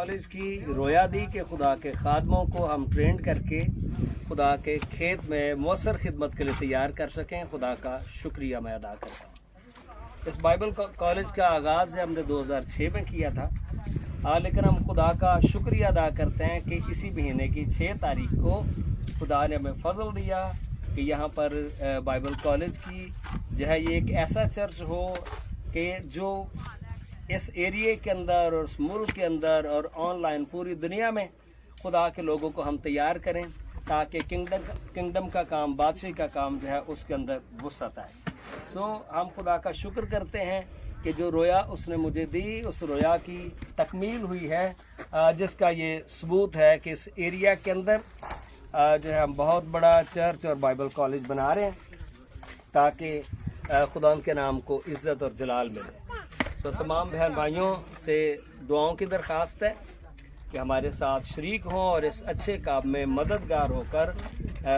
College کی رویا دی کہ خدا کے خادموں کو ہم ٹرین کر کے خدا کے کھیت میں مؤثر خدمت کے لیے تیار کر سکیں. خدا کا شکریہ میں ادا کرتا ہوں. اس بائبل کالج کا آغاز ہم نے 2006 میں کیا تھا، لیکن ہم خدا کا شکریہ ادا کرتے ہیں کہ اسی مہینے کی 6 تاریخ کو خدا نے ہمیں فضل دیا کہ یہاں پر بائبل کالج کی جو ہے یہ ایک ایسا چرچ ہو کہ جو اس ایریے کے اندر اور اس ملک کے اندر اور آن لائن پوری دنیا میں خدا کے لوگوں کو ہم تیار کریں تاکہ کنگڈم کا کام، بادشاہی کا کام جو ہے اس کے اندر وسعت آئے. ہم خدا کا شکر کرتے ہیں کہ جو رویا اس نے مجھے دی اس رویا کی تکمیل ہوئی ہے، جس کا یہ ثبوت ہے کہ اس ایریا کے اندر جو ہے ہم بہت بڑا چرچ اور بائبل کالج بنا رہے ہیں تاکہ خدا کے نام کو عزت اور جلال ملے. تمام بہن بھائیوں سے دعاؤں کی درخواست ہے کہ ہمارے ساتھ شریک ہوں اور اس اچھے کام میں مددگار ہو کر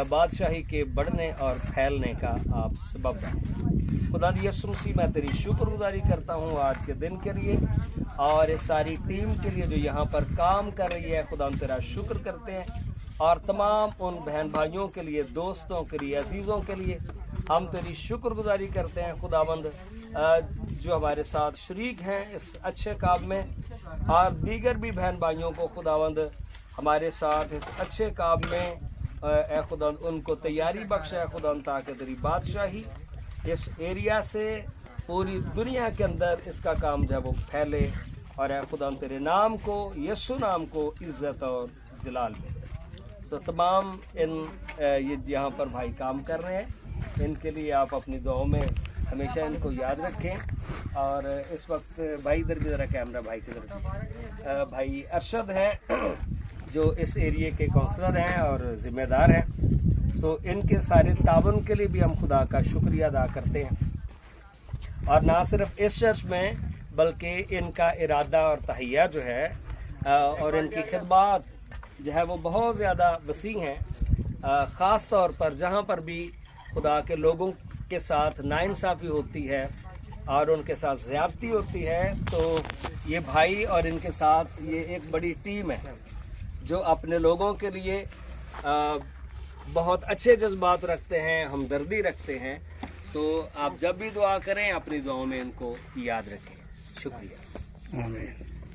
بادشاہی کے بڑھنے اور پھیلنے کا آپ سبب بنیں. خدا یسوع مسیح میں تیری شکر گزاری کرتا ہوں آج کے دن کے لیے اور اس ساری ٹیم کے لیے جو یہاں پر کام کر رہی ہے. خدا تیرا شکر کرتے ہیں اور تمام ان بہن بھائیوں کے لیے، دوستوں کے لیے، عزیزوں کے لیے ہم تیری شکر گزاری کرتے ہیں خداوند، جو ہمارے ساتھ شریک ہیں اس اچھے کام میں، اور دیگر بھی بہن بھائیوں کو خداوند ہمارے ساتھ اس اچھے کام میں اے خداوند ان کو تیاری بخش ہے خداوند، تاکہ تیری بادشاہی اس ایریا سے پوری دنیا کے اندر اس کا کام جو ہے وہ پھیلے، اور اے خداوند تیرے نام کو، یسوع نام کو عزت اور جلال ملے. تمام یہ یہاں پر بھائی کام کر رہے ہیں، ان کے لیے آپ اپنی دعاؤں میں ہمیشہ ان کو یاد رکھیں. اور اس وقت بھائی ادھر بھی ذرا کیمرہ بھائی کی طرف، بھائی ارشد ہیں جو اس ایریے کے کونسلر ہیں اور ذمہ دار ہیں. ان کے سارے تعاون کے لیے بھی ہم خدا کا شکریہ ادا کرتے ہیں، اور نہ صرف اس چرچ میں بلکہ ان کا ارادہ اور تہیہ جو ہے اور ان کی خدمات جو ہے وہ بہت زیادہ وسیع ہیں. خاص طور پر جہاں پر بھی خدا کے لوگوں کے ساتھ ناانصافی ہوتی ہے اور ان کے ساتھ زیادتی ہوتی ہے، تو یہ بھائی اور ان کے ساتھ یہ ایک بڑی ٹیم ہے جو اپنے لوگوں کے لیے بہت اچھے جذبات رکھتے ہیں، ہمدردی رکھتے ہیں. تو آپ جب بھی دعا کریں اپنی دعاؤں میں ان کو یاد رکھیں. شکریہ.